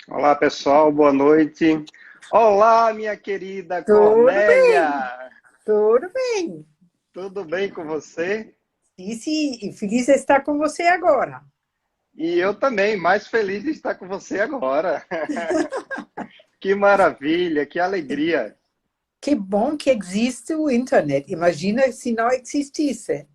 Olá, pessoal, boa noite. Olá, minha querida Tudo bem, Cornélia. tudo bem. Tudo bem com você? E feliz de estar com você agora. E eu também, mais feliz de estar com você agora. Que maravilha, que alegria. Que bom que existe o internet. Imagina se não existisse.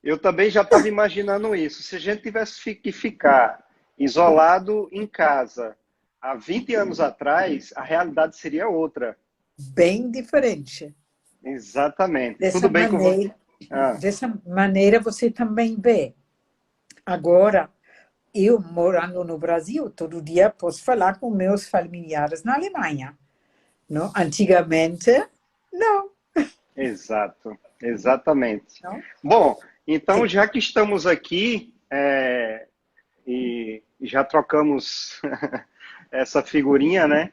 Eu também já estava imaginando isso. Se a gente tivesse que ficar isolado em casa há 20 anos atrás, a realidade seria outra. Bem diferente. Exatamente. Dessa Tudo bem com você? maneira, Ah, dessa maneira você também vê. Agora, eu morando no Brasil, todo dia posso falar com meus familiares na Alemanha. Não? Antigamente, não. exato, exatamente. Não? Bom, então Sim. já que estamos aqui, e já trocamos essa figurinha, né?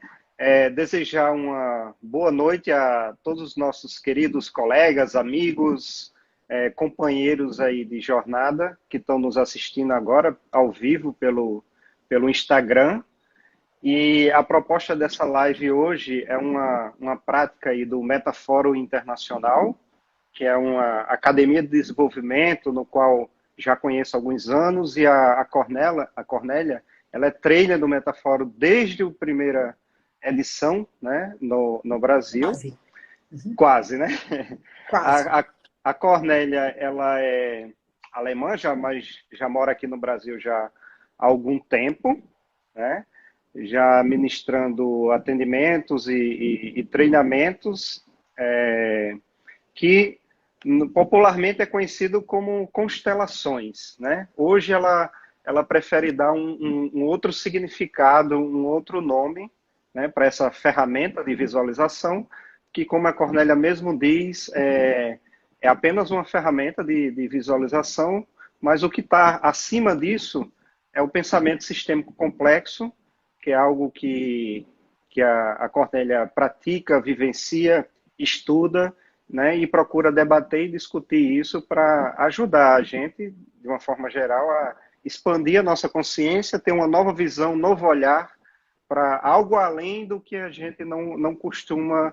Desejar uma boa noite a todos os nossos queridos colegas, amigos, companheiros aí de jornada que estão nos assistindo agora ao vivo pelo Instagram. E a proposta dessa live hoje é uma prática aí do Metafórum Internacional, que é uma academia de desenvolvimento no qual já conheço há alguns anos, e a Cornélia, ela é trainer do Metafórum desde a primeira edição, né, no Brasil, Quase. Uhum. quase, né? Quase. A, a, a Cornélia, ela é alemã, mas já mora aqui no Brasil já há algum tempo, né? Já ministrando atendimentos e treinamentos que popularmente é conhecido como constelações, né? Hoje ela prefere dar um outro significado, um outro nome, né, para essa ferramenta de visualização, que, como a Cornélia mesmo diz, é apenas uma ferramenta de visualização, mas o que está acima disso é o pensamento sistêmico complexo, que é algo que a Cornélia pratica, vivencia, estuda, né, e procura debater e discutir isso para ajudar a gente, de uma forma geral, a expandir a nossa consciência, ter uma nova visão, um novo olhar para algo além do que a gente não costuma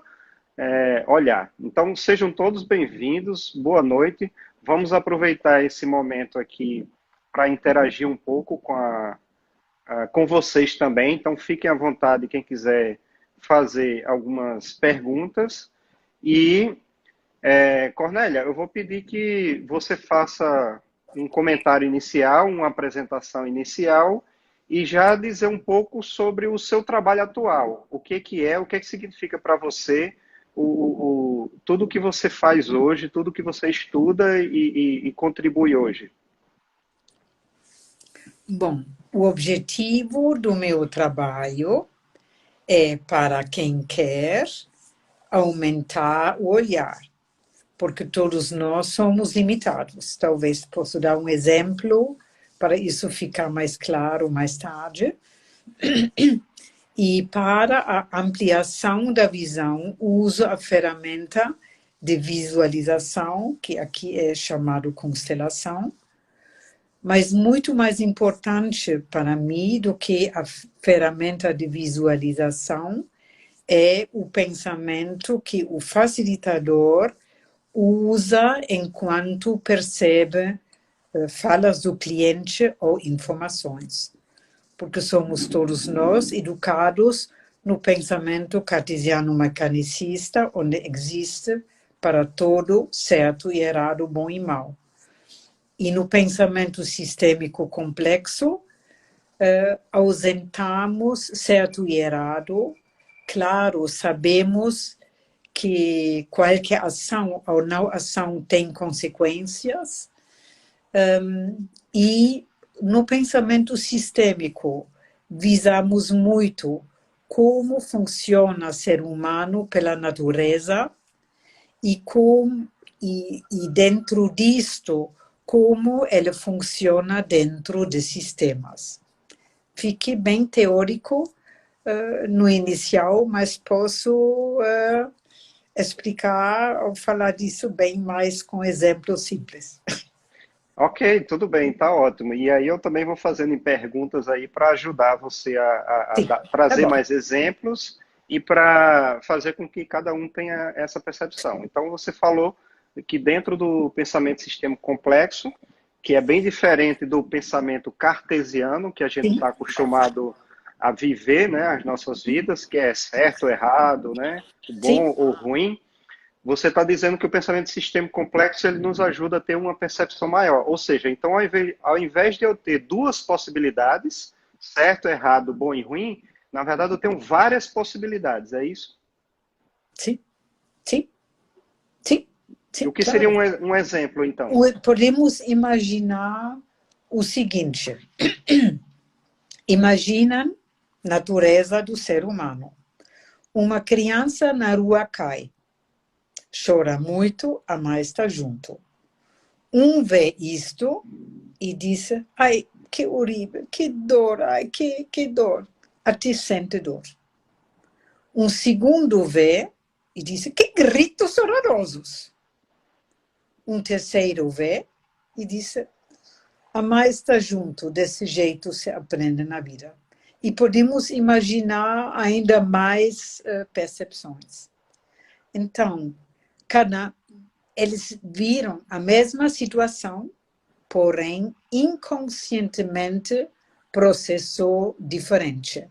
olhar. Então, sejam todos bem-vindos, boa noite. Vamos aproveitar esse momento aqui para interagir um pouco com vocês também. Então, fiquem à vontade, quem quiser fazer algumas perguntas. E Cornélia, eu vou pedir que você faça um comentário inicial, uma apresentação inicial e já dizer um pouco sobre o seu trabalho atual. O que que significa para você tudo que você faz hoje, tudo que você estuda e contribui hoje. Bom, o objetivo do meu trabalho é para quem quer aumentar o olhar, porque todos nós somos limitados. Talvez possa dar um exemplo para isso ficar mais claro mais tarde. E para a ampliação da visão, uso a ferramenta de visualização, que aqui é chamado constelação, mas muito mais importante para mim do que a ferramenta de visualização é o pensamento que o facilitador usa enquanto percebe falas do cliente ou informações. Porque somos todos nós educados no pensamento cartesiano mecanicista, onde existe para todo certo e errado, bom e mal. E no pensamento sistêmico complexo, ausentamos certo e errado. Claro, sabemos que qualquer ação ou não ação tem consequências. E no pensamento sistêmico, visamos muito como funciona o ser humano pela natureza e dentro disto, como ele funciona dentro de sistemas. Fique bem teórico no inicial, mas posso explicar ou falar disso bem mais com exemplos simples. Ok, tudo bem, tá ótimo. E aí eu também vou fazendo em perguntas aí para ajudar você Sim, tá trazer bom. mais exemplos e para fazer com que cada um tenha essa percepção. Então você falou que dentro do pensamento sistêmico complexo, que é bem diferente do pensamento cartesiano, que a gente Sim, está acostumado a viver, né, as nossas vidas, que é certo ou errado, né, sim, bom ou ruim. Você está dizendo que o pensamento sistêmico complexo ele nos ajuda a ter uma percepção maior. Ou seja, então ao invés de eu ter duas possibilidades, certo, errado, bom e ruim, na verdade eu tenho várias possibilidades, é isso? sim, sim, sim, E sim, o que seria claro. um exemplo, então? Podemos imaginar o seguinte: imagina a natureza do ser humano. Uma criança na rua cai, chora muito, a mãe está junto. Um vê isto e diz: ai, que horrível, que dor, ai, que dor. Até sente dor. Um segundo vê e diz: que gritos horrorosos. Um terceiro vê e diz: a mãe está junto, desse jeito se aprende na vida. E podemos imaginar ainda mais percepções. Então, eles viram a mesma situação, porém, inconscientemente processou diferente.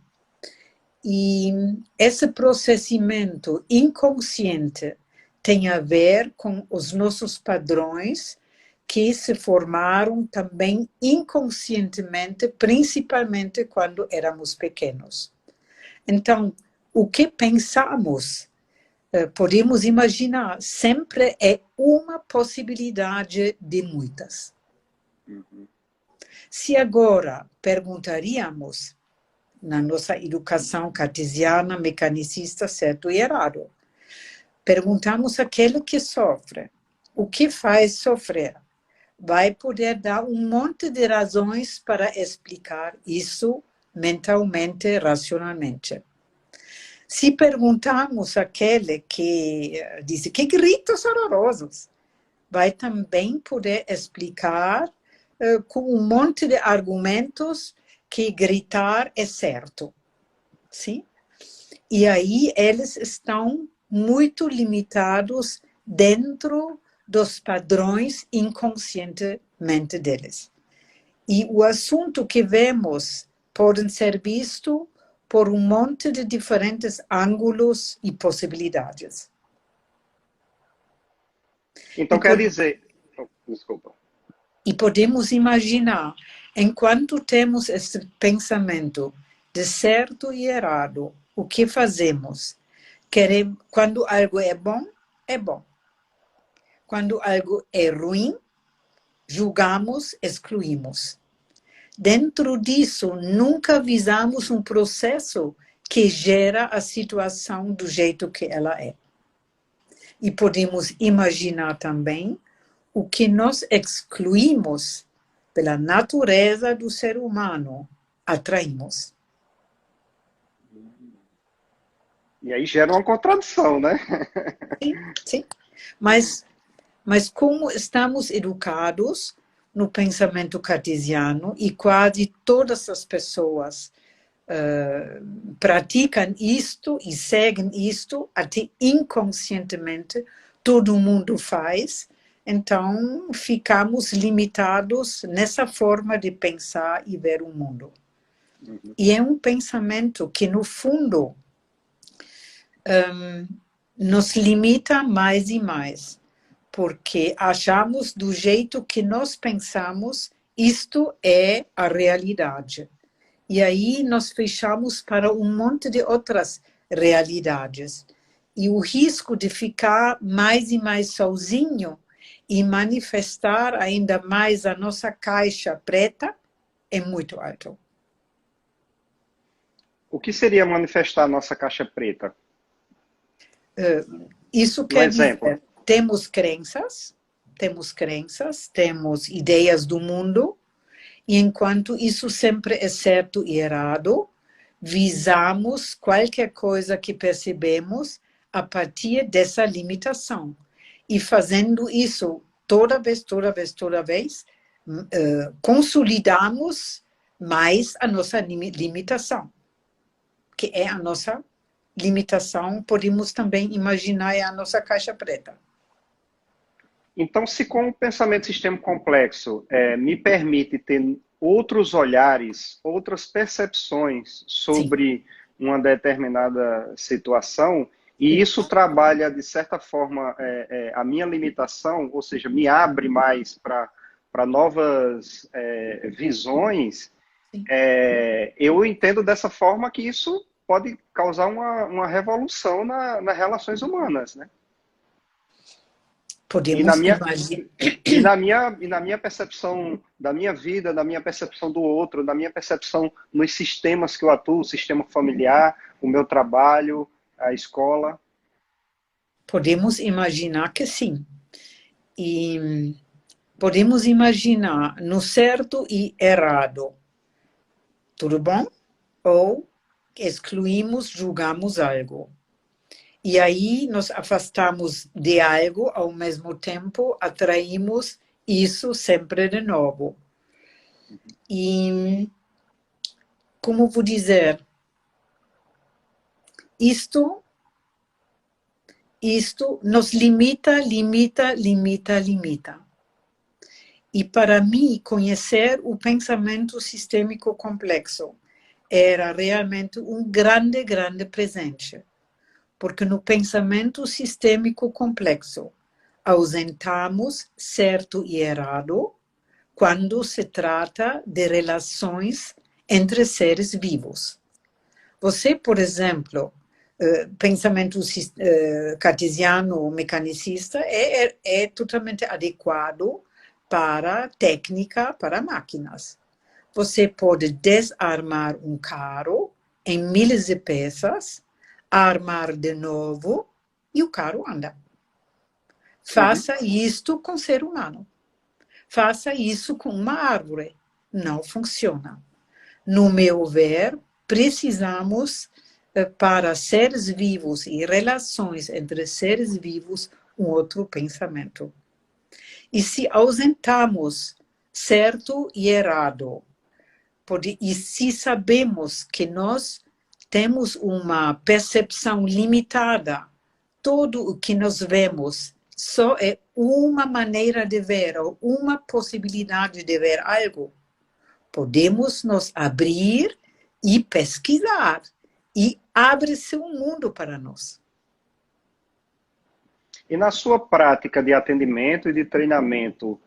E esse processamento inconsciente tem a ver com os nossos padrões que se formaram também inconscientemente, principalmente quando éramos pequenos. Então, o que pensamos, podemos imaginar, sempre é uma possibilidade de muitas. Se agora perguntaríamos, na nossa educação cartesiana, mecanicista, certo e errado, perguntamos àquele que sofre, o que faz sofrer? Vai poder dar um monte de razões para explicar isso mentalmente, racionalmente. Se perguntarmos àquele que diz que gritos horrorosos, vai também poder explicar com um monte de argumentos que gritar é certo. Sim? E aí eles estão muito limitados dentro dos padrões inconscientemente deles. E o assunto que vemos pode ser visto por um monte de diferentes ângulos e possibilidades. Então E, quer pod dizer, desculpa. e podemos imaginar, enquanto temos esse pensamento de certo e errado, o que fazemos? Quando algo é bom, é bom. Quando algo é ruim, julgamos, excluímos. Dentro disso, nunca visamos um processo que gera a situação do jeito que ela é. E podemos imaginar também o que nós excluímos pela natureza do ser humano, atraímos. E aí gera uma contradição, né? Sim, sim. Mas como estamos educados no pensamento cartesiano e quase todas as pessoas praticam isto e seguem isto, até inconscientemente, todo mundo faz, então ficamos limitados nessa forma de pensar e ver o mundo. E é um pensamento que, no fundo, nos limita mais e mais, porque achamos do jeito que nós pensamos, isto é a realidade. E aí nós fechamos para um monte de outras realidades. E o risco de ficar mais e mais sozinho e manifestar ainda mais a nossa caixa preta é muito alto. O que seria manifestar a nossa caixa preta? Isso Um quer exemplo. dizer, temos ideias do mundo, e enquanto isso sempre é certo e errado, visamos qualquer coisa que percebemos a partir dessa limitação. E fazendo isso toda vez, consolidamos mais a nossa limitação, que é a nossa limitação, podemos também imaginar, é a nossa caixa preta. Então, se com o pensamento sistêmico complexo me permite ter outros olhares, outras percepções sobre uma determinada situação, e isso trabalha, de certa forma, a minha limitação, ou seja, me abre mais para novas visões, eu entendo dessa forma que isso pode causar uma revolução nas relações humanas, né? Podemos imaginar. E na minha percepção da minha vida, da minha percepção do outro, da minha percepção nos sistemas que eu atuo, o sistema familiar, o meu trabalho, a escola. Podemos imaginar que sim. E podemos imaginar no certo e errado. Tudo bom? Ou excluímos, julgamos algo. E aí nos afastamos de algo, ao mesmo tempo atraímos isso sempre de novo. E, como vou dizer, isto nos limita. E para mim, conhecer o pensamento sistêmico complexo era realmente um grande presente. Porque no pensamento sistêmico complexo, ausentamos certo e errado quando se trata de relações entre seres vivos. Você, por exemplo, pensamento cartesiano ou mecanicista é totalmente adequado para técnica, para máquinas. Você pode desarmar um carro em milhares de peças, armar de novo e o carro anda. Faça isto com ser humano. Faça isso com uma árvore. Não funciona. No meu ver, precisamos, para seres vivos e relações entre seres vivos, um outro pensamento. E se ausentamos certo e errado, e se sabemos que nós temos uma percepção limitada, tudo o que nós vemos só é uma maneira de ver, ou uma possibilidade de ver algo, podemos nos abrir e pesquisar, e abre-se um mundo para nós. E na sua prática de atendimento e de treinamento,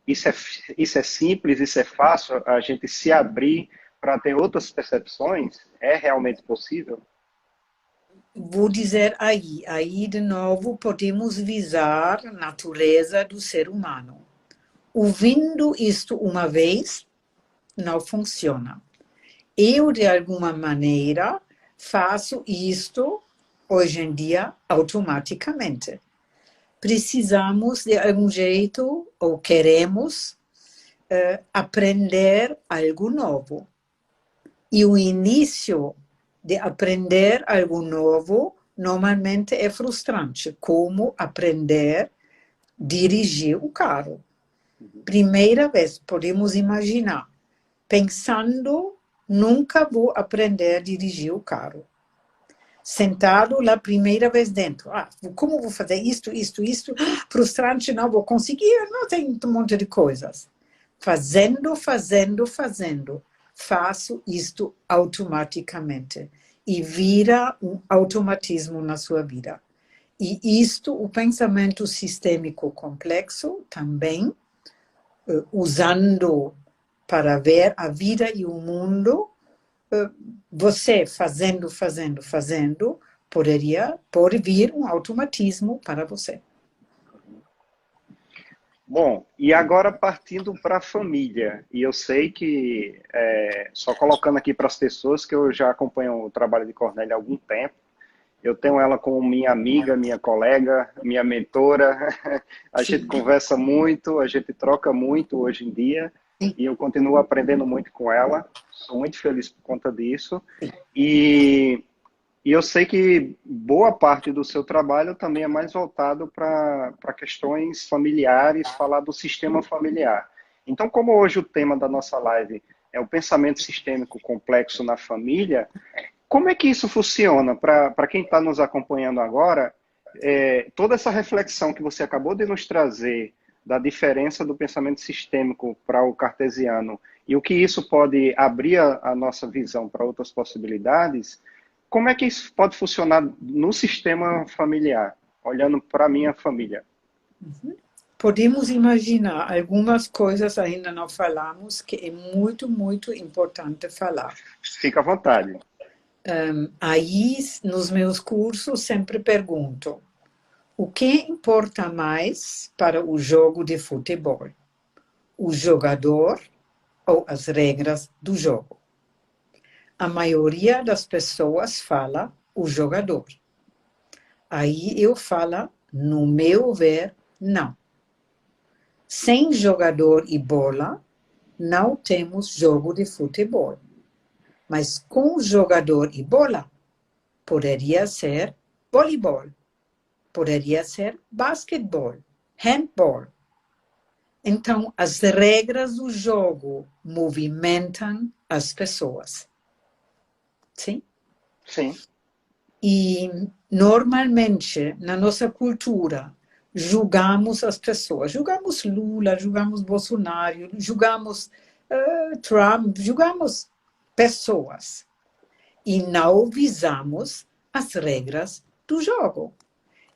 isso é simples, isso é fácil, a gente se abrir para ter outras percepções? É realmente possível? Vou dizer aí de novo podemos visar a natureza do ser humano. Ouvindo isto uma vez, não funciona. Eu, de alguma maneira, faço isto hoje em dia automaticamente. Precisamos, de algum jeito, ou queremos, aprender algo novo. E o início de aprender algo novo normalmente é frustrante, como aprender a dirigir o carro. Primeira vez, podemos imaginar, pensando, nunca vou aprender a dirigir o carro. Sentado lá, primeira vez dentro. Como vou fazer isto? Frustrante, não vou conseguir, não tem um monte de coisas. Fazendo. Faço isto automaticamente. E vira um automatismo na sua vida. E isto, o pensamento sistêmico complexo, também, usando para ver a vida e o mundo, você fazendo, pode vir um automatismo para você. Bom, e agora partindo para a família, e eu sei que, só colocando aqui para as pessoas que eu já acompanho o trabalho de Cornélia há algum tempo, eu tenho ela como minha amiga, minha colega, minha mentora, a gente conversa muito, a gente troca muito hoje em dia, e eu continuo aprendendo muito com ela, sou muito feliz por conta disso, e E eu sei que boa parte do seu trabalho também é mais voltado para questões familiares, falar do sistema familiar. Então, como hoje o tema da nossa live é o pensamento sistêmico complexo na família, como é que isso funciona para quem está nos acompanhando agora? Toda essa reflexão que você acabou de nos trazer da diferença do pensamento sistêmico para o cartesiano e o que isso pode abrir a nossa visão para outras possibilidades, como é que isso pode funcionar no sistema familiar, olhando para a minha família? Podemos imaginar algumas coisas ainda não falamos que é muito, muito importante falar. Fica à vontade. Aí, nos meus cursos, sempre pergunto: o que importa mais para o jogo de futebol? O jogador ou as regras do jogo? A maioria das pessoas fala o jogador. Aí eu falo, no meu ver, não. Sem jogador e bola, não temos jogo de futebol. Mas com jogador e bola, poderia ser voleibol, poderia ser basquetebol, handball. Então, as regras do jogo movimentam as pessoas. Sim? Sim. E, normalmente, na nossa cultura, julgamos as pessoas. Julgamos Lula, julgamos Bolsonaro, julgamos Trump, julgamos pessoas. E não visamos as regras do jogo.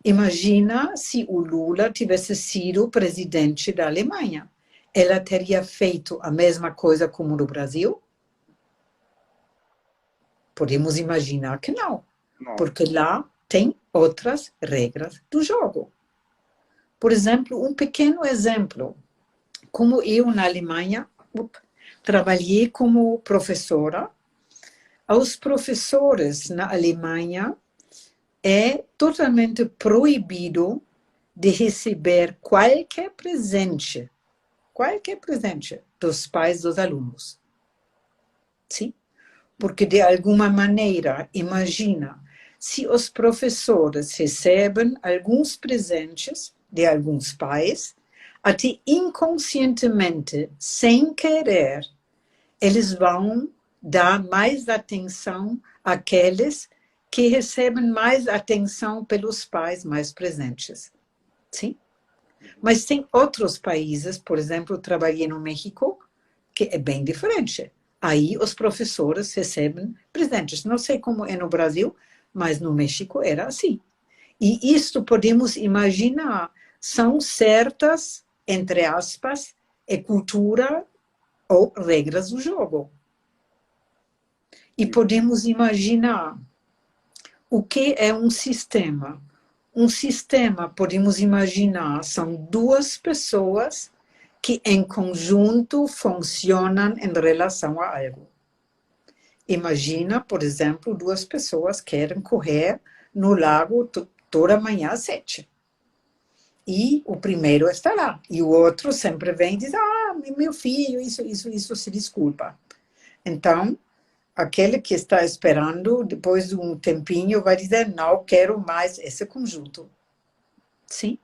Imagina se o Lula tivesse sido presidente da Alemanha. Ela teria feito a mesma coisa como no Brasil? Podemos imaginar que não, porque lá tem outras regras do jogo. Por exemplo, um pequeno exemplo. Como eu, na Alemanha, trabalhei como professora, aos professores na Alemanha é totalmente proibido de receber qualquer presente dos pais dos alunos. Sim? Porque, de alguma maneira, imagina, se os professores recebem alguns presentes de alguns pais, até inconscientemente, sem querer, eles vão dar mais atenção àqueles que recebem mais atenção pelos pais mais presentes. Sim? Mas tem outros países, por exemplo, eu trabalhei no México, que é bem diferente. Aí os professores recebem presentes. Não sei como é no Brasil, mas no México era assim. E isto podemos imaginar, são certas, entre aspas, é cultura ou regras do jogo. E podemos imaginar o que é um sistema. Um sistema, podemos imaginar, são duas pessoas que em conjunto funcionam em relação a algo. Imagina, por exemplo, duas pessoas querem correr no lago toda manhã às 7. E o primeiro está lá. E o outro sempre vem e diz, meu filho, isso se desculpa. Então, aquele que está esperando, depois de um tempinho, vai dizer, não quero mais esse conjunto. Sim?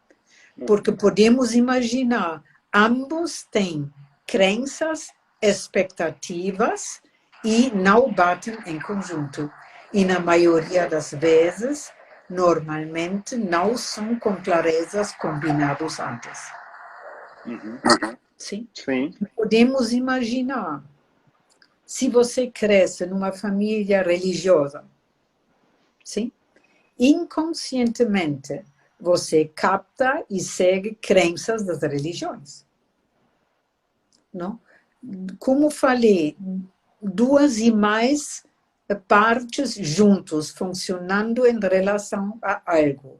Porque podemos imaginar, ambos têm crenças, expectativas e não batem em conjunto. E na maioria das vezes, normalmente, não são com clareza combinados antes. Sim? Sim. Podemos imaginar, se você cresce numa família religiosa, sim? Inconscientemente, você capta e segue crenças das religiões. Não? Como falei, duas e mais partes juntos, funcionando em relação a algo,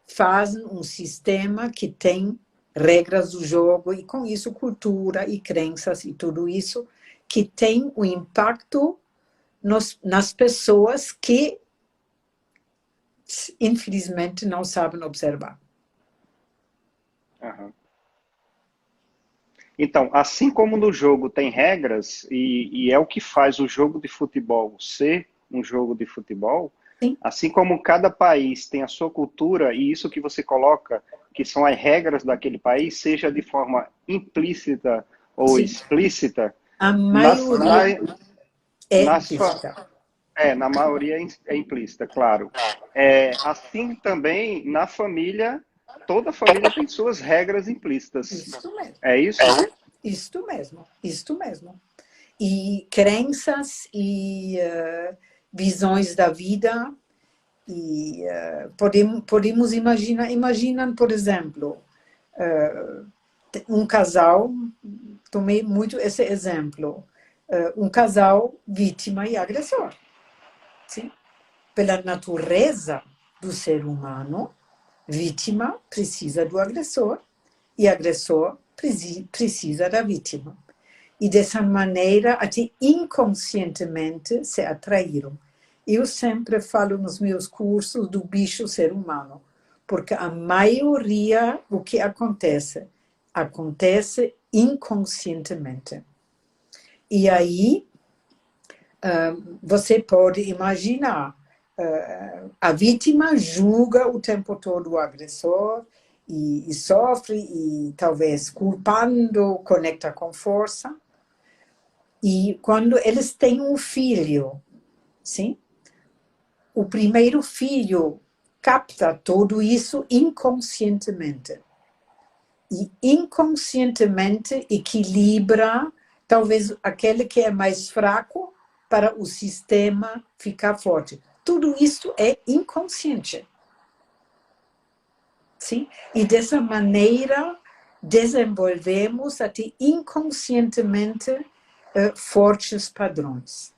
fazem um sistema que tem regras do jogo e, com isso, cultura e crenças e tudo isso, que tem um impacto nas pessoas que, infelizmente, não sabem observar. Uhum. Então, assim como no jogo tem regras, e é o que faz o jogo de futebol ser um jogo de futebol, Sim, Assim como cada país tem a sua cultura, e isso que você coloca, que são as regras daquele país, seja de forma implícita ou sim. explícita, A nas, maioria na, é nas, implícita. na maioria é implícita, claro. Assim também, na família, toda família tem suas regras implícitas. Isso mesmo. É isso? Isto mesmo. Isto mesmo. E crenças e visões da vida. E podemos imaginar, por exemplo, um casal, tomei muito esse exemplo, um casal vítima e agressor. Sim? Pela natureza do ser humano, vítima precisa do agressor e agressor precisa da vítima. E dessa maneira, até inconscientemente, se atraíram. Eu sempre falo nos meus cursos do bicho ser humano, porque a maioria, o que acontece, acontece inconscientemente. E aí, você pode imaginar, a vítima julga o tempo todo o agressor e sofre, e talvez culpando, conecta com força. E quando eles têm um filho, sim? O primeiro filho capta tudo isso inconscientemente. E inconscientemente equilibra, talvez, aquele que é mais fraco para o sistema ficar forte. Tudo isso é inconsciente. Sim? E dessa maneira desenvolvemos até inconscientemente fortes padrões.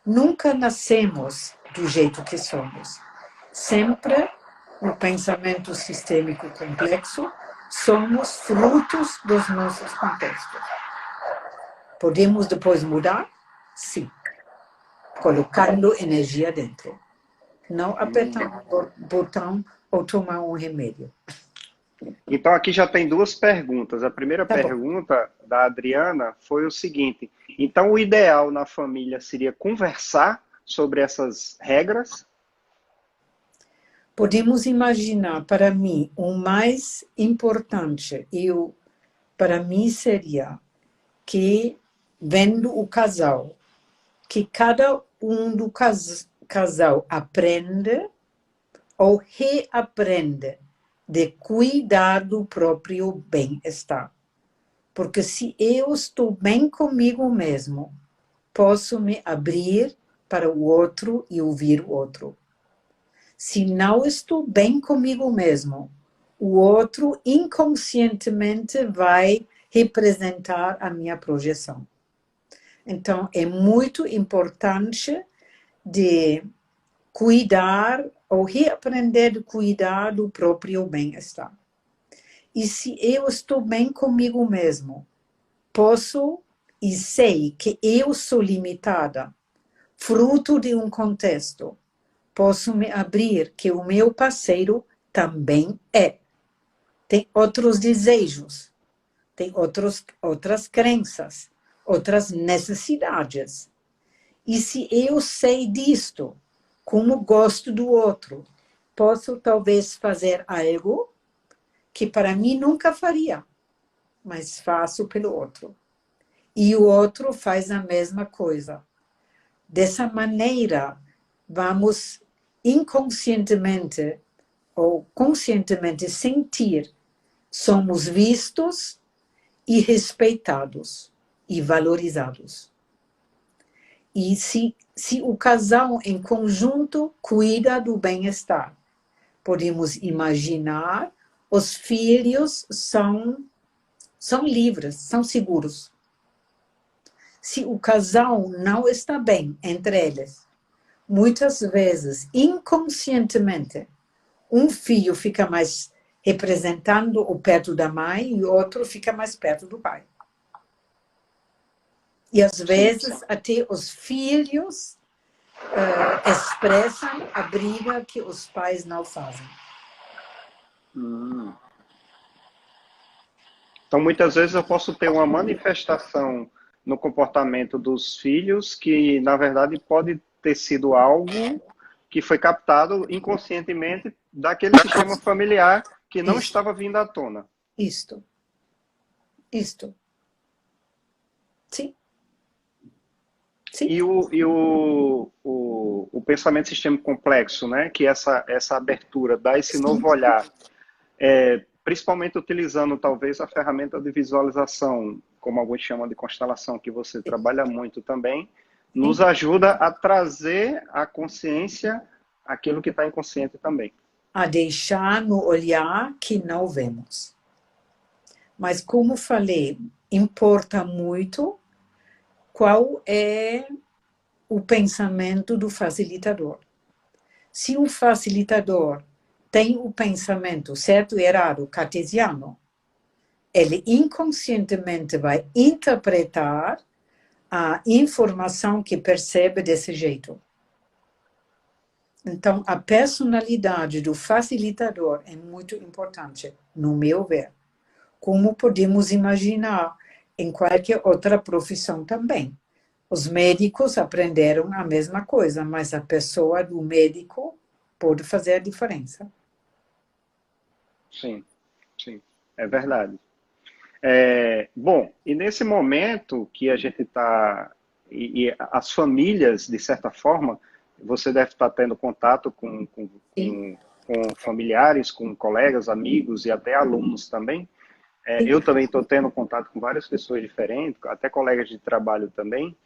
Nunca nascemos do jeito que somos. Sempre o pensamento sistêmico complexo, somos frutos dos nossos contextos. Podemos depois mudar? Sim. Colocando energia dentro. Não apertar o botão ou tomar um remédio. Então, aqui já tem duas perguntas. A primeira Tá bom. pergunta da Adriana foi o seguinte: então, o ideal na família seria conversar sobre essas regras? Podemos imaginar, para mim, o mais importante, para mim seria que, vendo o casal, que cada um do casal aprende ou reaprende de cuidar do próprio bem-estar. Porque se eu estou bem comigo mesmo, posso me abrir para o outro e ouvir o outro. Se não estou bem comigo mesmo, o outro inconscientemente vai representar a minha projeção. Então, é muito importante de cuidar ou reaprender a cuidar do próprio bem-estar. E se eu estou bem comigo mesmo, posso e sei que eu sou limitada, fruto de um contexto, posso me abrir que o meu parceiro também é. Tem outros desejos, tem outras crenças, outras necessidades. E se eu sei disto, como gosto do outro, posso talvez fazer algo que para mim nunca faria, mas faço pelo outro. E o outro faz a mesma coisa. Dessa maneira, vamos inconscientemente ou conscientemente sentir somos vistos e respeitados e valorizados. E se o casal em conjunto cuida do bem-estar, podemos imaginar os filhos são livres, são seguros. Se o casal não está bem entre eles, muitas vezes, inconscientemente, um filho fica mais representando o perto da mãe e o outro fica mais perto do pai. E às vezes até os filhos expressam a briga que os pais não fazem. Então, muitas vezes eu posso ter uma manifestação no comportamento dos filhos que, na verdade, pode ter sido algo que foi captado inconscientemente daquele sistema familiar que não estava vindo à tona. Isto. Sim. Sim. E o pensamento sistêmico complexo, né? Que essa abertura dá esse novo olhar, principalmente utilizando talvez a ferramenta de visualização, como alguns chamam de constelação, que você trabalha muito também, nos ajuda a trazer à consciência aquilo que está inconsciente também. A deixar no olhar que não vemos. Mas, como falei, importa muito qual é o pensamento do facilitador. Se um facilitador tem o pensamento certo e errado cartesiano, ele inconscientemente vai interpretar a informação que percebe desse jeito. Então, a personalidade do facilitador é muito importante, no meu ver. Como podemos imaginar em qualquer outra profissão também. Os médicos aprenderam a mesma coisa, mas a pessoa do médico pode fazer a diferença. Sim, é verdade. Bom, e nesse momento que a gente está, e as famílias, de certa forma, você deve estar tendo contato com familiares, com colegas, amigos e até alunos também. Eu também estou tendo contato com várias pessoas diferentes, até colegas de trabalho também,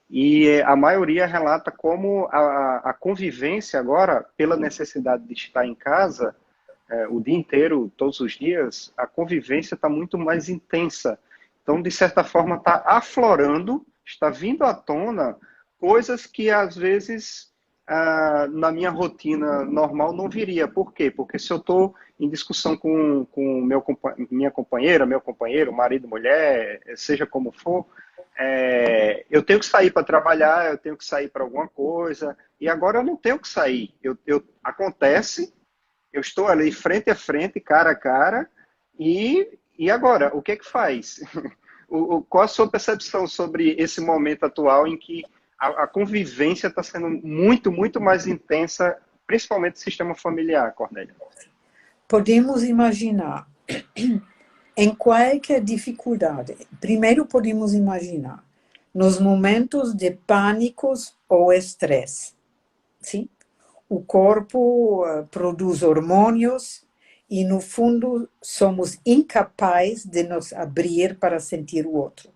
e a maioria relata como a convivência agora, pela necessidade de estar em casa, o dia inteiro, todos os dias, a convivência está muito mais intensa. Então, de certa forma, está aflorando, está vindo à tona coisas que, às vezes, na minha rotina normal não viria. Por quê? Porque se eu estou em discussão com minha companheira, meu companheiro, marido, mulher, seja como for, eu tenho que sair para trabalhar, eu tenho que sair para alguma coisa, e agora eu não tenho que sair. Acontece, eu estou ali frente a frente, cara a cara, e agora, o que é que faz? Qual a sua percepção sobre esse momento atual em que a convivência está sendo muito, muito mais intensa, principalmente no sistema familiar, Cornélia? Podemos imaginar, em qualquer dificuldade, primeiro podemos imaginar, nos momentos de pânicos ou estresse, sim? O corpo produz hormônios e, no fundo, somos incapazes de nos abrir para sentir o outro.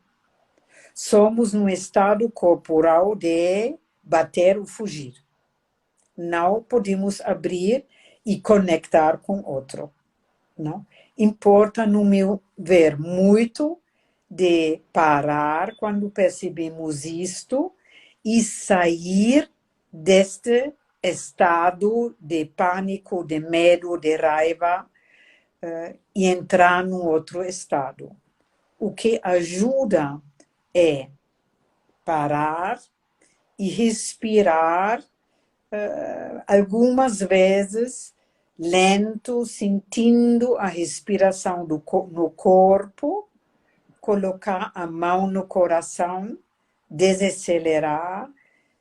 Somos num estado corporal de bater ou fugir. Não podemos abrir e conectar com o outro. Não? Importa, no meu ver, muito de parar quando percebemos isto e sair deste estado de pânico, de medo, de raiva e entrar num outro estado. O que ajuda é parar e respirar algumas vezes lento, sentindo a respiração no corpo, colocar a mão no coração, desacelerar,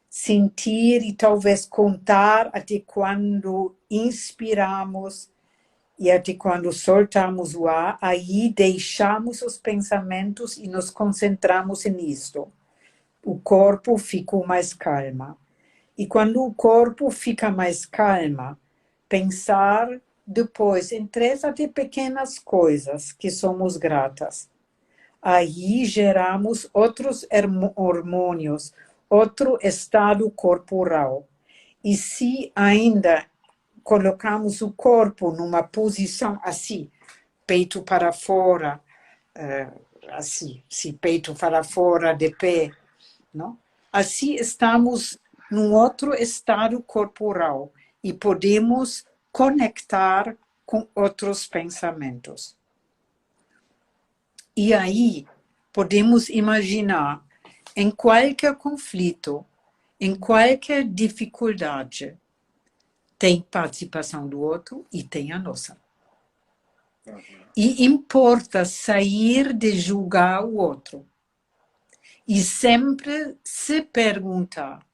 sentir e talvez contar até quando inspiramos e até quando soltamos o ar, aí deixamos os pensamentos e nos concentramos nisso. O corpo fica mais calmo. E quando o corpo fica mais calmo, pensar depois em 3 até pequenas coisas que somos gratas. Aí geramos outros hormônios, outro estado corporal. E se ainda colocamos o corpo numa posição assim, peito para fora, assim, se peito para fora, de pé, não? Assim estamos num outro estado corporal e podemos conectar com outros pensamentos. E aí podemos imaginar, em qualquer conflito, em qualquer dificuldade, tem participação do outro e tem a nossa. E importa sair de julgar o outro. E sempre se perguntar,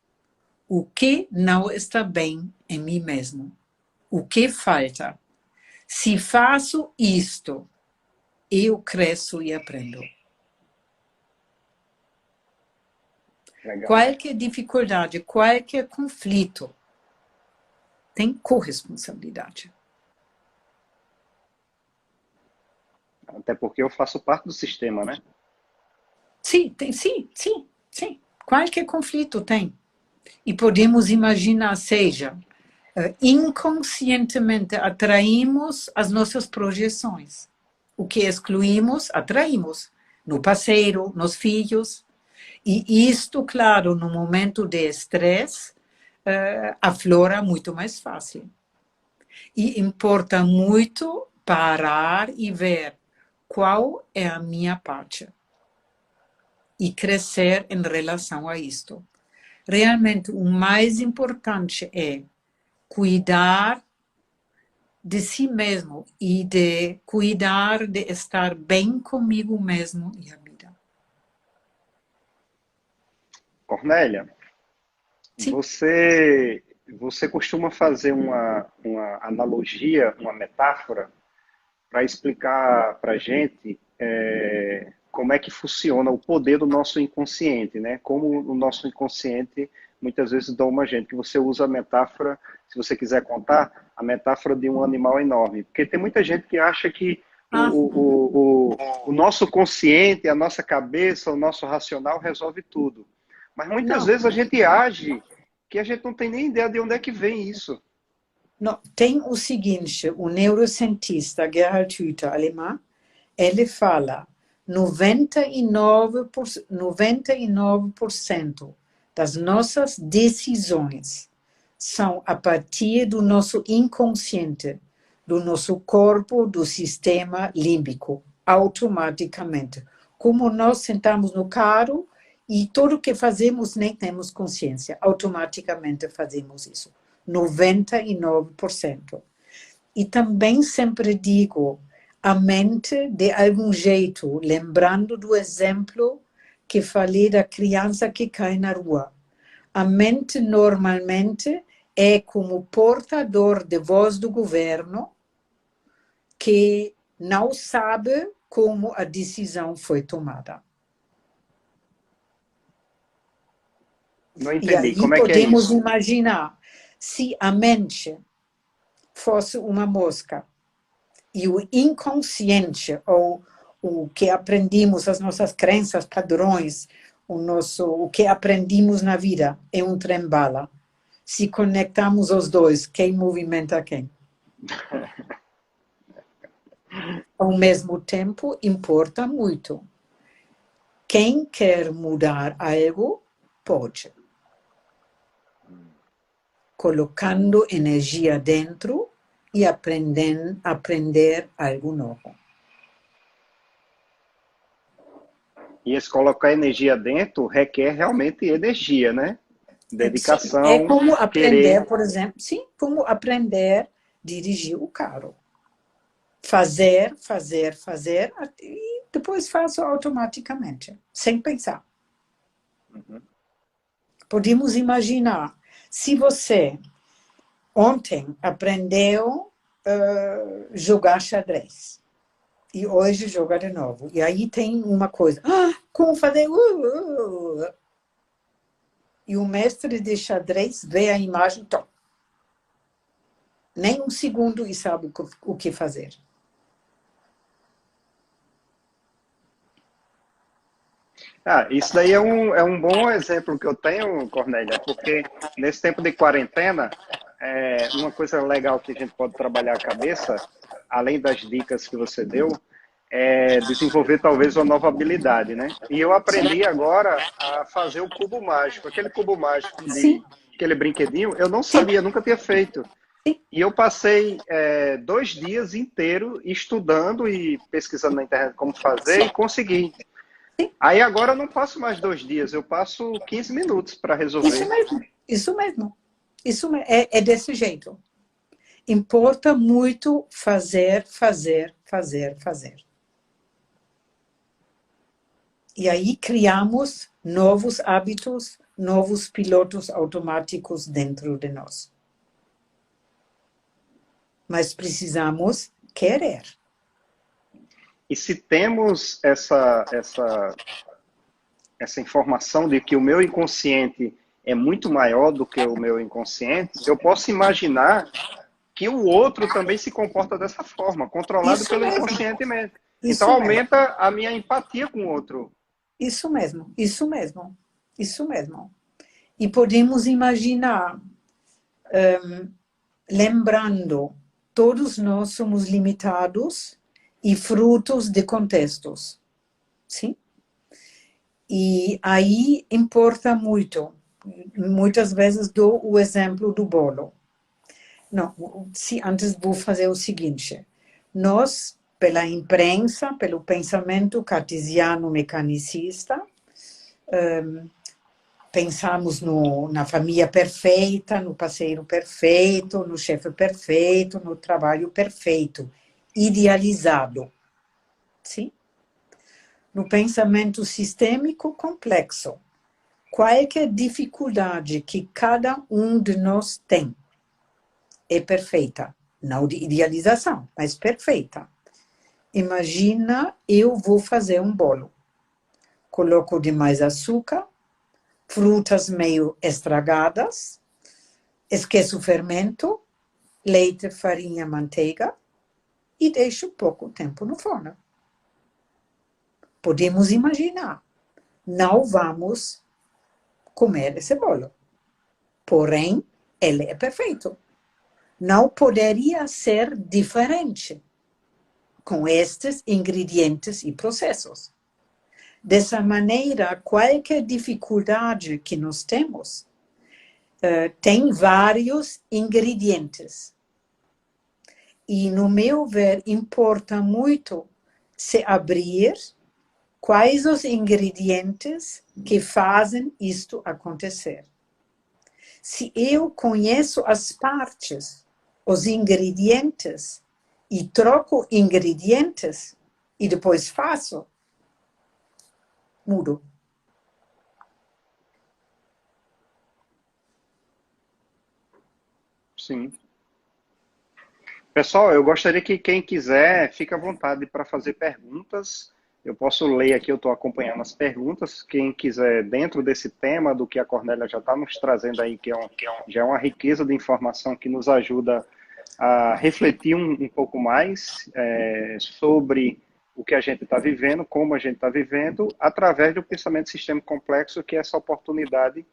o que não está bem em mim mesmo, o que falta. Se faço isto, eu cresço e aprendo. Legal. Qualquer dificuldade, qualquer conflito, tem corresponsabilidade. Até porque eu faço parte do sistema, né? Sim, sim. Qualquer conflito tem. E podemos imaginar, seja, inconscientemente atraímos as nossas projeções. O que excluímos, atraímos. No parceiro, nos filhos. E isto, claro, no momento de estresse, aflora muito mais fácil. E importa muito parar e ver qual é a minha parte. E crescer em relação a isto. Realmente, o mais importante é cuidar de si mesmo e de cuidar de estar bem comigo mesmo e a vida. Cornélia, Sim. você costuma fazer uma analogia, uma metáfora, para explicar para a gente como é que funciona o poder do nosso inconsciente, né? Como o nosso inconsciente muitas vezes doma a gente, que você usa a metáfora, se você quiser contar, a metáfora de um animal enorme. Porque tem muita gente que acha que o nosso consciente, a nossa cabeça, o nosso racional resolve tudo. Mas muitas vezes a gente age que a gente não tem nem ideia de onde é que vem isso. Não, tem o seguinte, o neurocientista Gerhard Hüther, alemão, ele fala 99% das nossas decisões são a partir do nosso inconsciente, do nosso corpo, do sistema límbico, automaticamente. Como nós sentamos no carro e tudo que fazemos nem temos consciência, automaticamente fazemos isso. 99%. E também sempre digo, a mente, de algum jeito, lembrando do exemplo que falei da criança que cai na rua, a mente normalmente é como portador de voz do governo que não sabe como a decisão foi tomada. Não entendi. E aí Como é que é podemos isso? imaginar, se a mente fosse uma mosca e o inconsciente, ou o que aprendemos, as nossas crenças, padrões, o que aprendemos na vida é um trem-bala. Se conectamos os dois, quem movimenta quem? Ao mesmo tempo, importa muito. Quem quer mudar algo, pode. Colocando energia dentro e aprender algo novo. E esse colocar energia dentro requer realmente energia, né? Dedicação, É como aprender, querer. por exemplo, sim, como aprender a dirigir o carro. Fazer, e depois faço automaticamente, sem pensar. Uhum. Podemos imaginar, se você ontem aprendeu jogar xadrez, e hoje joga de novo, e aí tem uma coisa, como fazer? E o mestre de xadrez vê a imagem, nem um segundo e sabe o que fazer. Isso daí é um bom exemplo que eu tenho, Cornélia, porque nesse tempo de quarentena, uma coisa legal que a gente pode trabalhar a cabeça, além das dicas que você deu, é desenvolver talvez uma nova habilidade, né? E eu aprendi agora a fazer o cubo mágico. Aquele cubo mágico Sim. aquele brinquedinho, eu não sabia, nunca tinha feito. Sim. E eu passei 2 dias inteiros estudando e pesquisando na internet como fazer e consegui. Aí agora eu não passo mais 2 dias, eu passo 15 minutos para resolver. Isso mesmo. É desse jeito. Importa muito fazer. E aí criamos novos hábitos, novos pilotos automáticos dentro de nós. Mas precisamos querer. E se temos essa informação de que o meu inconsciente é muito maior do que o meu inconsciente, eu posso imaginar que o outro também se comporta dessa forma, controlado pelo inconscientemente. Então aumenta a minha empatia com o outro. Isso mesmo, isso mesmo, isso mesmo. E podemos imaginar, lembrando, todos nós somos limitados e frutos de contextos, sim? E aí importa muito. Muitas vezes dou o exemplo do bolo. Não, antes vou fazer o seguinte. Nós, pela imprensa, pelo pensamento cartesiano mecanicista, pensamos na família perfeita, no parceiro perfeito, no chefe perfeito, no trabalho perfeito, idealizado. Sim? No pensamento sistêmico complexo, qualquer dificuldade que cada um de nós tem é perfeita. Não de idealização, mas perfeita. Imagina, eu vou fazer um bolo. Coloco demais açúcar, frutas meio estragadas, esqueço o fermento, leite, farinha, manteiga e deixo pouco tempo no forno. Podemos imaginar. Não vamos comer esse bolo. Porém, ele é perfeito. Não poderia ser diferente com estes ingredientes e processos. Dessa maneira, qualquer dificuldade que nós temos tem vários ingredientes. E, no meu ver, importa muito se abrir quais os ingredientes que fazem isto acontecer. Se eu conheço as partes, os ingredientes, e troco ingredientes, e depois faço, mudo. Sim. Pessoal, eu gostaria que quem quiser, fique à vontade para fazer perguntas. Eu posso ler aqui, eu estou acompanhando as perguntas. Quem quiser, dentro desse tema, do que a Cornélia já está nos trazendo aí, já é uma riqueza de informação que nos ajuda a refletir um pouco mais sobre o que a gente está vivendo, como a gente está vivendo, através do pensamento sistêmico complexo, que é essa oportunidade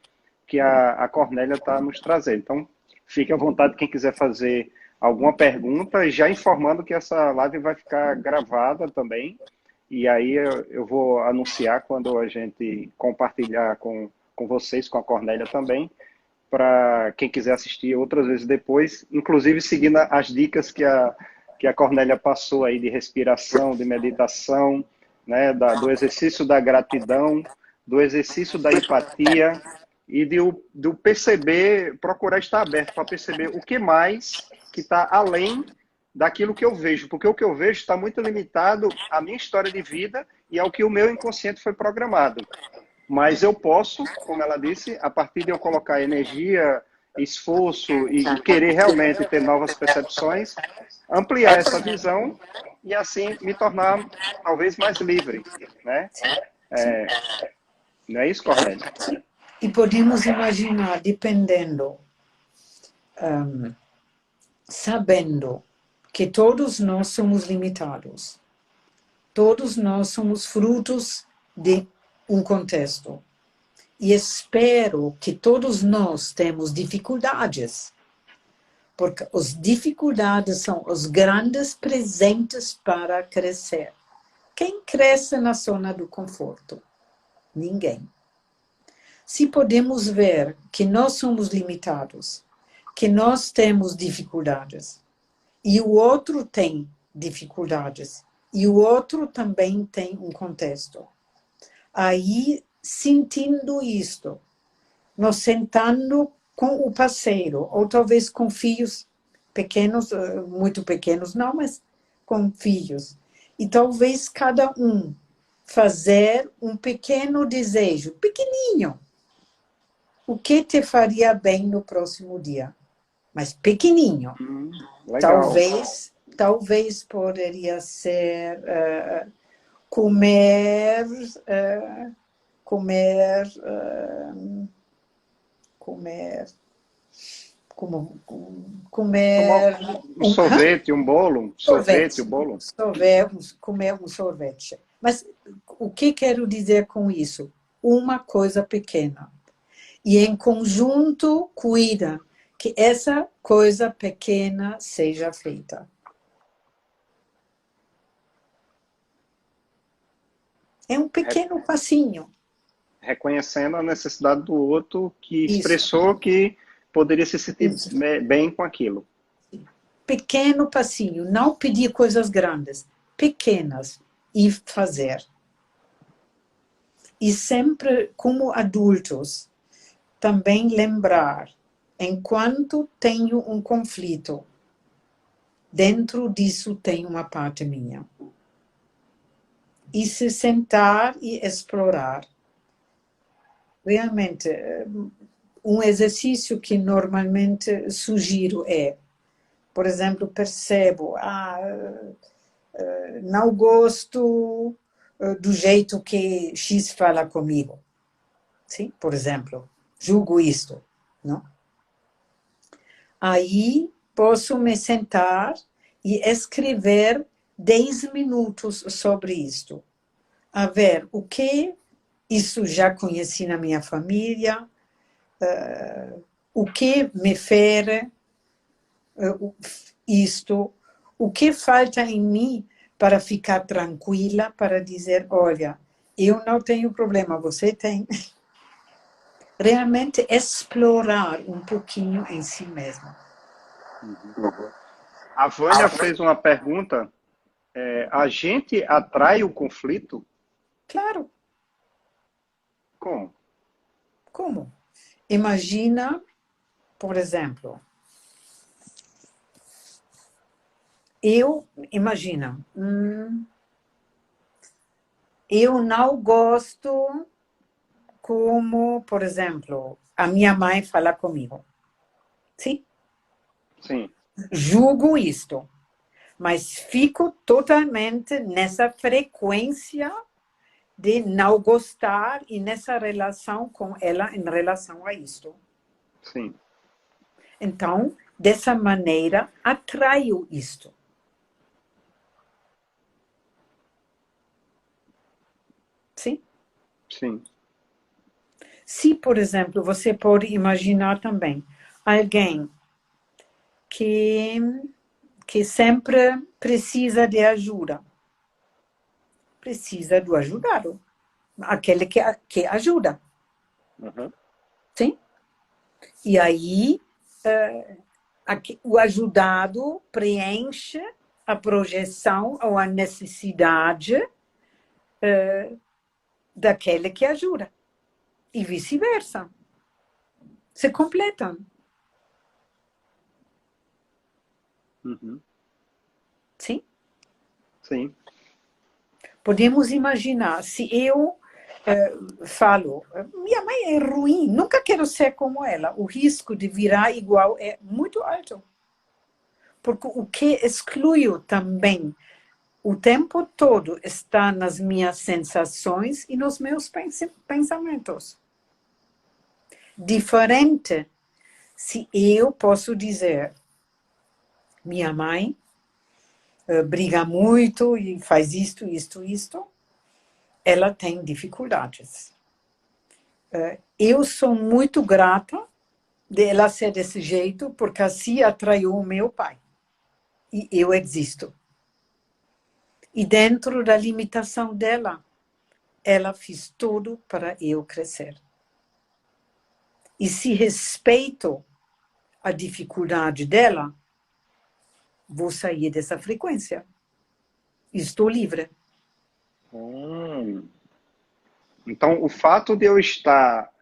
que a Cornélia está nos trazendo. Então, fique à vontade quem quiser fazer alguma pergunta, já informando que essa live vai ficar gravada também, e aí eu vou anunciar quando a gente compartilhar com vocês, com a Cornélia também, para quem quiser assistir outras vezes depois, inclusive seguindo as dicas que a Cornélia passou aí de respiração, de meditação, né, do exercício da gratidão, do exercício da empatia e do perceber, procurar estar aberto para perceber o que mais que está além daquilo que eu vejo, porque o que eu vejo está muito limitado à minha história de vida e ao que o meu inconsciente foi programado. Mas eu posso, como ela disse, a partir de eu colocar energia, esforço e querer realmente ter novas percepções, ampliar essa visão e assim me tornar talvez mais livre, né? Não é isso, Cornélia? E podemos imaginar, dependendo, sabendo que todos nós somos limitados, todos nós somos frutos de um contexto. E espero que todos nós temos dificuldades, porque as dificuldades são os grandes presentes para crescer. Quem cresce na zona do conforto? Ninguém. Se podemos ver que nós somos limitados, que nós temos dificuldades, e o outro tem dificuldades, e o outro também tem um contexto. Aí, sentindo isto, nós sentando com o parceiro, ou talvez com filhos pequenos, muito pequenos, não, mas com filhos. E talvez cada um fazer um pequeno desejo, pequenininho, o que te faria bem no próximo dia? Mas pequenininho. Legal. Talvez poderia ser comer, comer, comer Um sorvete, um bolo. Sorvete, um bolo. Comer um sorvete. Mas o que quero dizer com isso? Uma coisa pequena. E em conjunto, cuida que essa coisa pequena seja feita. É um pequeno passinho. Reconhecendo a necessidade do outro que Isso. expressou que poderia se sentir Isso. bem com aquilo. Pequeno passinho, não pedir coisas grandes, pequenas, e fazer. E sempre, como adultos, também lembrar, enquanto tenho um conflito, dentro disso tem uma parte minha. E se sentar e explorar. Realmente, um exercício que normalmente sugiro é, por exemplo, percebo, não gosto do jeito que X fala comigo. Sim? Por exemplo, julgo isto. Não? Aí posso me sentar e escrever 10 minutos sobre isto. A ver o que isso já conheci na minha família, o que me fere isto, o que falta em mim para ficar tranquila, para dizer, olha, eu não tenho problema, você tem. Realmente explorar um pouquinho em si mesmo. A Vânia fez uma pergunta. A gente atrai o conflito? Claro. Como? Como? Imagina, por exemplo, imagina, eu não gosto como, por exemplo, a minha mãe fala comigo. Sim? Sim. Julgo isto, mas fico totalmente nessa frequência de não gostar e nessa relação com ela em relação a isto. Sim. Então, dessa maneira, atraio isto. Sim? Sim. Se, por exemplo, você pode imaginar também alguém que sempre precisa de ajuda. Precisa do ajudado. Aquele que ajuda. Uhum. Sim? E aí, o ajudado preenche a projeção ou a necessidade daquele que ajuda. E vice-versa. Se completam. Uhum. Sim? Sim. Podemos imaginar, se eu falo, minha mãe é ruim, nunca quero ser como ela, o risco de virar igual é muito alto. Porque o que excluo também o tempo todo está nas minhas sensações e nos meus pensamentos. Diferente se eu posso dizer, minha mãe briga muito e faz isto, ela tem dificuldades. Eu sou muito grata dela ser desse jeito, porque assim atraiu o meu pai. E eu existo. E dentro da limitação dela, ela fez tudo para eu crescer. E se respeito a dificuldade dela, vou sair dessa frequência. Estou livre. Então, o fato de eu estar,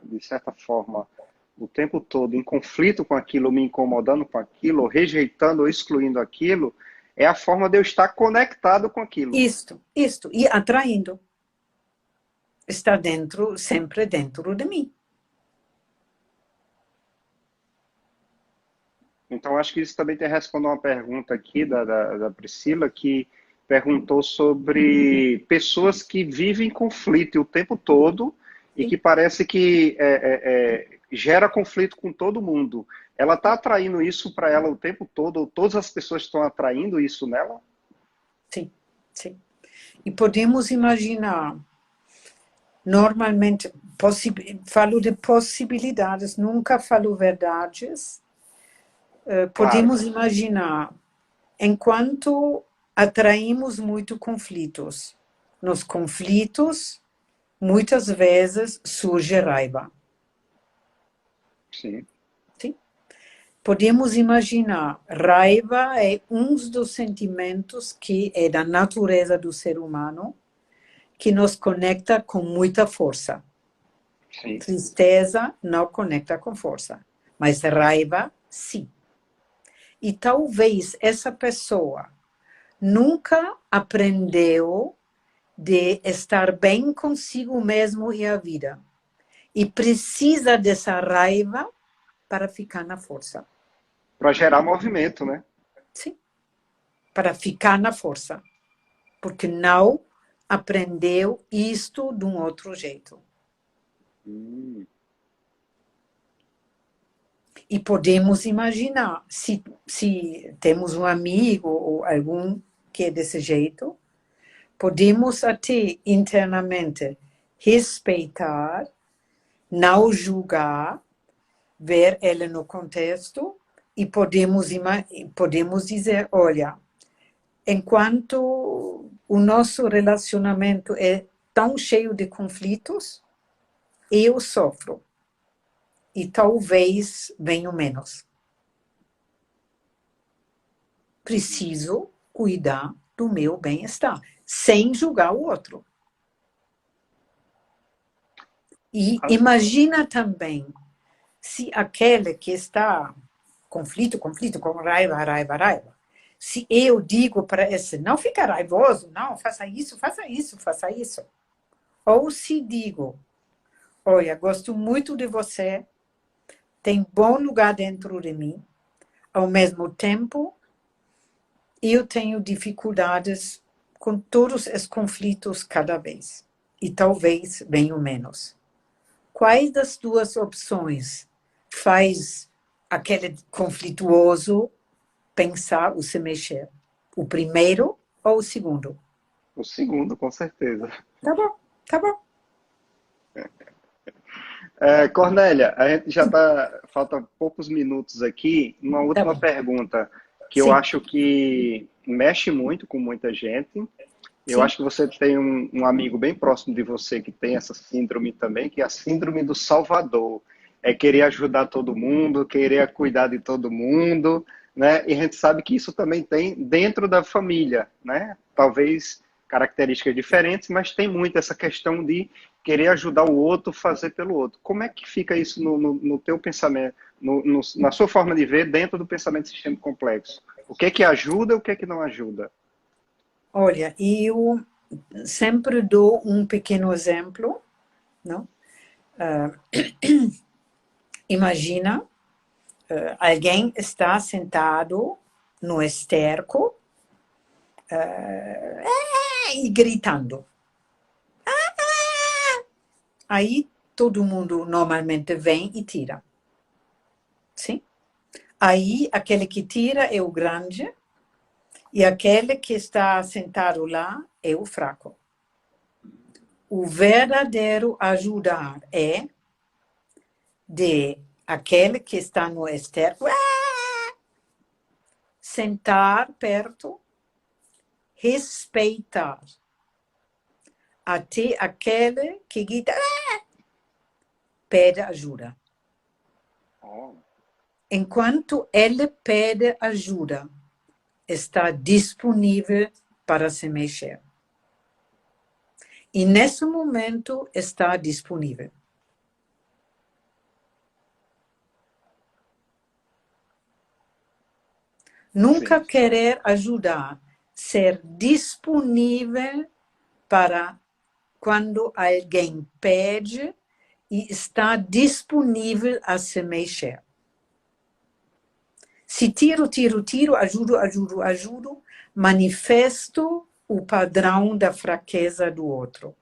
de certa forma, o tempo todo em conflito com aquilo, me incomodando com aquilo, ou rejeitando ou excluindo aquilo, é a forma de eu estar conectado com aquilo. Isto. E atraindo. Está dentro, sempre dentro de mim. Então, acho que isso também tem respondido uma pergunta aqui da Priscila, que perguntou sobre pessoas que vivem conflito o tempo todo e Sim, que parece que gera conflito com todo mundo. Ela está atraindo isso para ela o tempo todo, ou todas as pessoas estão atraindo isso nela? sim, sim. E podemos imaginar, normalmente, falo de possibilidades, nunca falo verdades. Claro, Podemos imaginar, enquanto atraímos muito conflitos, nos conflitos, muitas vezes surge raiva. sim. Sim? Podemos imaginar, raiva é um dos sentimentos que é da natureza do ser humano, que nos conecta com muita força. Sim. Tristeza não conecta com força, mas raiva, sim. E talvez essa pessoa nunca aprendeu de estar bem consigo mesmo e a vida. E precisa dessa raiva para ficar na força. Para gerar movimento, né? Sim, para ficar na força. Porque não aprendeu isto de um outro jeito. E podemos imaginar, se temos um amigo ou algum que é desse jeito, podemos até internamente respeitar, não julgar, ver ele no contexto e podemos dizer, olha, enquanto o nosso relacionamento é tão cheio de conflitos, eu sofro e talvez venho menos. Preciso cuidar do meu bem-estar, sem julgar o outro. E imagina também se aquele que está conflito, com raiva, se eu digo para esse, não fica raivoso, não, faça isso, faça isso, faça isso. Ou se digo, olha, gosto muito de você, tem bom lugar dentro de mim, ao mesmo tempo, eu tenho dificuldades com todos os conflitos cada vez. E talvez venham menos. Quais das duas opções faz aquele conflituoso pensar ou se mexer? O primeiro ou o segundo? O segundo, com certeza. Tá bom, tá bom. Cornélia, a gente já está. Falta poucos minutos aqui. Uma Tá última bom. pergunta que eu Sim, acho que mexe muito com muita gente. Eu sim. acho que você tem um amigo bem próximo de você que tem essa síndrome também, que é a síndrome do Salvador. É querer ajudar todo mundo, querer cuidar de todo mundo, né? E a gente sabe que isso também tem dentro da família, né? Talvez características diferentes, mas tem muito essa questão de querer ajudar o outro, fazer pelo outro. Como é que fica isso no teu pensamento, na sua forma de ver dentro do pensamento sistêmico complexo? O que é que ajuda e o que é que não ajuda? Olha, eu sempre dou um pequeno exemplo, não? Imagina, alguém está sentado no esterco e gritando. Aí todo mundo normalmente vem e tira. Sim? Aí aquele que tira é o grande e aquele que está sentado lá é o fraco. O verdadeiro ajudar é de aquele que está no esterco sentar perto, respeitar até aquele que grita pede ajuda. Oh. Enquanto ele pede ajuda, está disponível para se mexer. E nesse momento está disponível. Nunca Sim. querer ajudar, ser disponível para quando alguém pede e está disponível a se mexer. Se tiro, ajudo, manifesto o padrão da fraqueza do outro.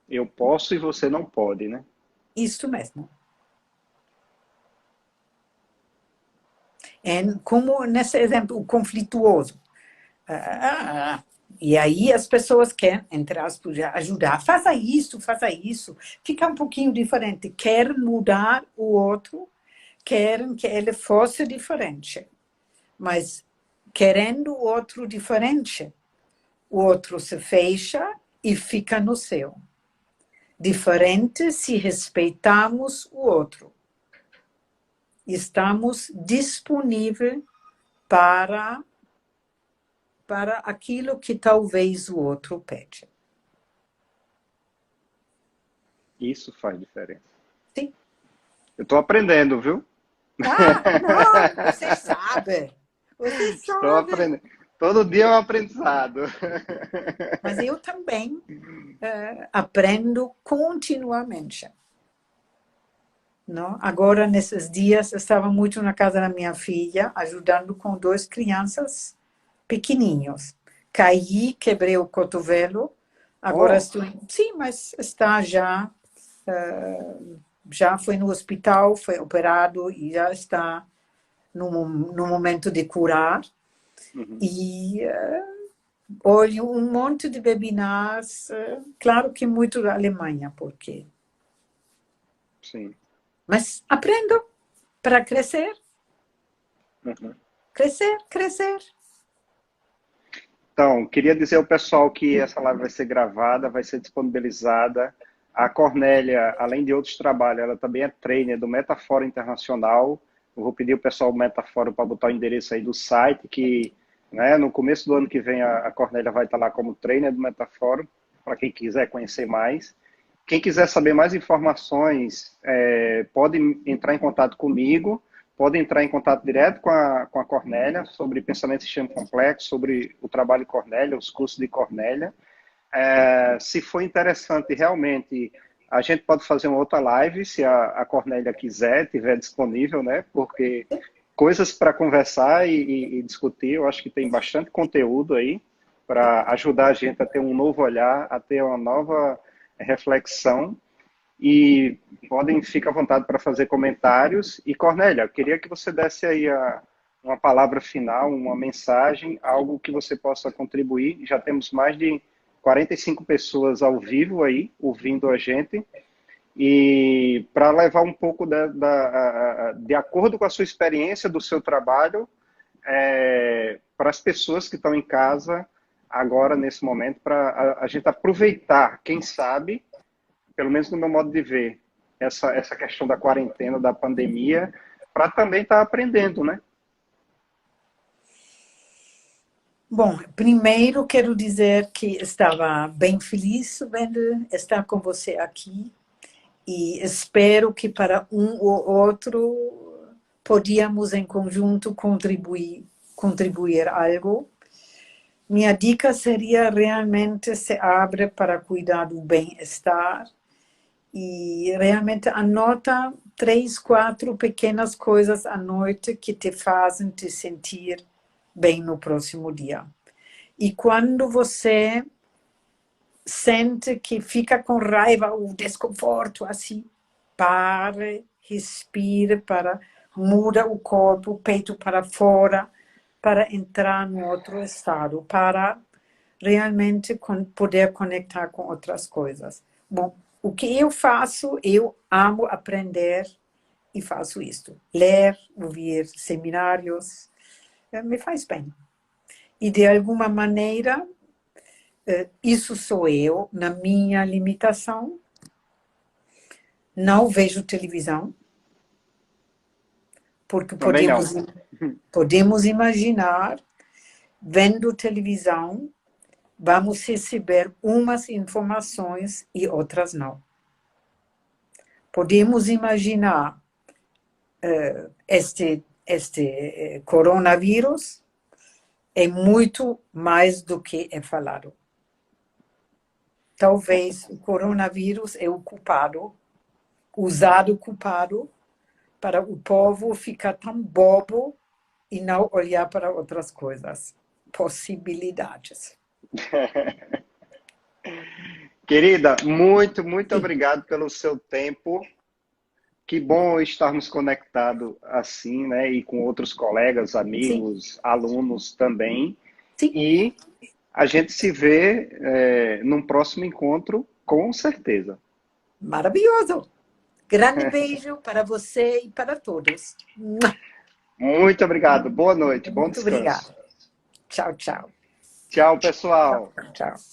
Eu posso e você não pode, né? Isso mesmo. Como nesse exemplo, o conflituoso. E aí as pessoas querem, entre aspas, ajudar. Faça isso, faça isso. Fica um pouquinho diferente. Querem mudar o outro, querem que ele fosse diferente. Mas querendo o outro diferente, o outro se fecha e fica no seu. Diferente se respeitamos o outro. Estamos disponíveis para aquilo que talvez o outro pede. Isso faz diferença. Sim. Eu estou aprendendo, viu? Não, você sabe. Você Estou sabe. aprendendo. Todo dia é um aprendizado. Mas eu também aprendo continuamente. Não? Agora, nesses dias, estava muito na casa da minha filha, ajudando com 2 crianças pequenininhos. Caí, quebrei o cotovelo. Agora estou... Sim, mas está já foi no hospital, foi operado e já está no momento de curar. Uhum. E olho um monte de webinars, claro que muito da Alemanha, porque... Sim. Mas aprendo para crescer. Uhum. Crescer. Então, queria dizer ao pessoal que essa live vai ser gravada, vai ser disponibilizada. A Cornélia, além de outros trabalhos, ela também é trainer do Metafora Internacional. Eu vou pedir ao pessoal do Metafora para botar o endereço aí do site, que né, no começo do ano que vem a Cornélia vai estar lá como trainer do Metafora, para quem quiser conhecer mais. Quem quiser saber mais informações, pode entrar em contato comigo, pode entrar em contato direto com a Cornélia sobre pensamento sistêmico complexo, sobre o trabalho de Cornélia, os cursos de Cornélia. Se for interessante, realmente, a gente pode fazer uma outra live, se a Cornélia quiser, tiver disponível, né? Porque coisas para conversar e discutir, eu acho que tem bastante conteúdo aí para ajudar a gente a ter um novo olhar, a ter uma nova reflexão. E ficar à vontade para fazer comentários. E, Cornélia, eu queria que você desse aí uma palavra final, uma mensagem, algo que você possa contribuir. Já temos mais de 45 pessoas ao vivo aí, ouvindo a gente. E para levar um pouco de acordo com a sua experiência, do seu trabalho, para as pessoas que estão em casa agora, nesse momento, para a gente aproveitar, quem sabe, pelo menos no meu modo de ver, essa questão da quarentena, da pandemia, para também estar aprendendo, né? Bom, primeiro quero dizer que estava bem feliz vendo estar com você aqui e espero que para um ou outro podíamos em conjunto contribuir algo. Minha dica seria realmente se abre para cuidar do bem-estar e realmente anota 3, 4 pequenas coisas à noite que te fazem te sentir bem no próximo dia. E quando você sente que fica com raiva ou desconforto, assim, pare, respire, muda o corpo, o peito para fora, para entrar no outro estado, para realmente poder conectar com outras coisas. Bom, o que eu faço, eu amo aprender e faço isto. Ler, ouvir seminários, me faz bem. E de alguma maneira, isso sou eu, na minha limitação. Não vejo televisão, porque Também não. podemos imaginar, vendo televisão, vamos receber umas informações e outras não. Podemos imaginar este coronavírus é muito mais do que é falado. Talvez o coronavírus é o usado culpado para o povo ficar tão bobo e não olhar para outras coisas, possibilidades. Querida, muito obrigado pelo seu tempo. Que bom estarmos conectados assim, né? E com outros colegas, Sim, amigos, alunos também. sim, E a gente se vê num próximo encontro, com certeza. maravilhoso. Grande beijo para você e para todos. Muito obrigado. Boa noite, bom Muito descanso. obrigada. Tchau, tchau. Tchau, pessoal. Tchau.